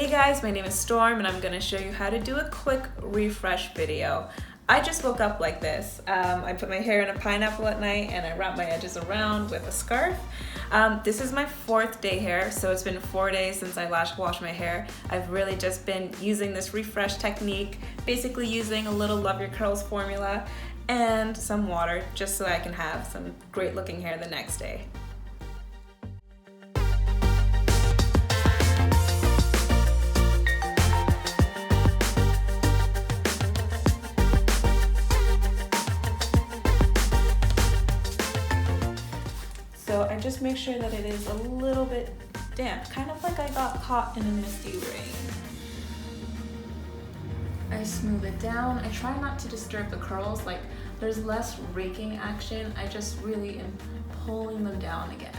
Hey guys, my name is Storm and I'm going to show you how to do a quick refresh video. I just woke up like this. I put my hair in a pineapple at night and I wrap my edges around with a scarf. This is my 4th day hair, so it's been 4 days since I last washed my hair. I've really just been using this refresh technique, basically using a little Love Your Curls formula and some water just so I can have some great looking hair the next day. So I just make sure that it is a little bit damp, kind of like I got caught in a misty rain. I smooth it down. I try not to disturb the curls, like there's less raking action. I just really am pulling them down again.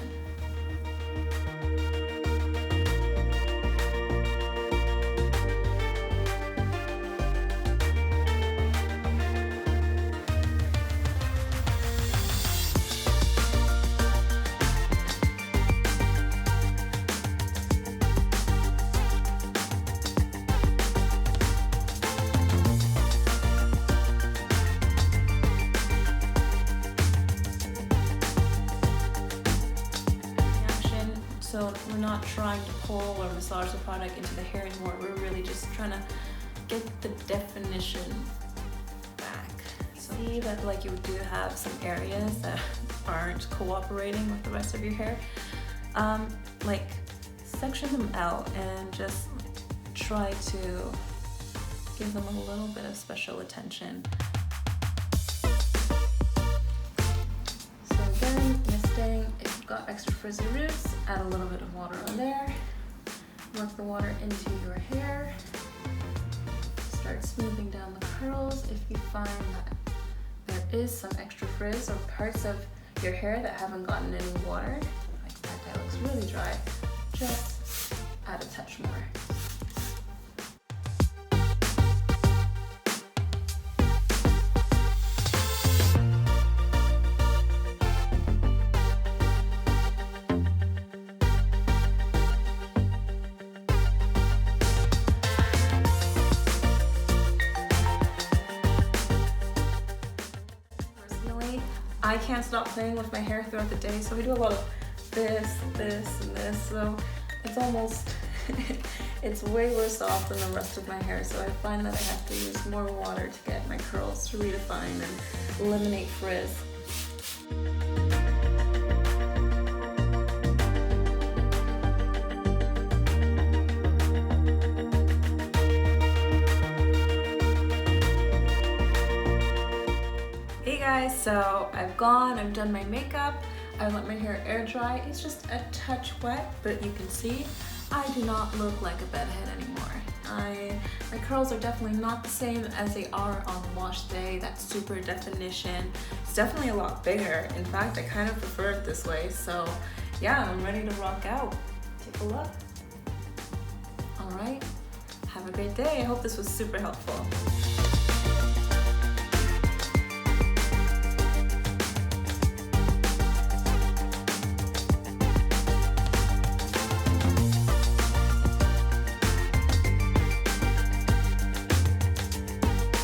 So we're not trying to pull or massage the product into the hair anymore. We're really just trying to get the definition back. So see that like you do have some areas that aren't cooperating with the rest of your hair. Like section them out and just try to give them a little bit of special attention. So again, misting. If you've got extra frizzy roots, add a little bit of water on there. Work the water into your hair. Start smoothing down the curls. If you find that there is some extra frizz or parts of your hair that haven't gotten any water, like that looks really dry, just add a touch more. I can't stop playing with my hair throughout the day, so we do a lot of this, and this, so it's almost, it's way worse off than the rest of my hair, so I find that I have to use more water to get my curls to redefine and eliminate frizz. Hey guys, so I've done my makeup, I let my hair air dry. It's just a touch wet, but you can see I do not look like a bedhead anymore. My curls are definitely not the same as they are on wash day, that super definition. It's definitely a lot bigger. In fact, I kind of prefer it this way, so yeah, I'm ready to rock out. Take a look. All right, have a great day. I hope this was super helpful.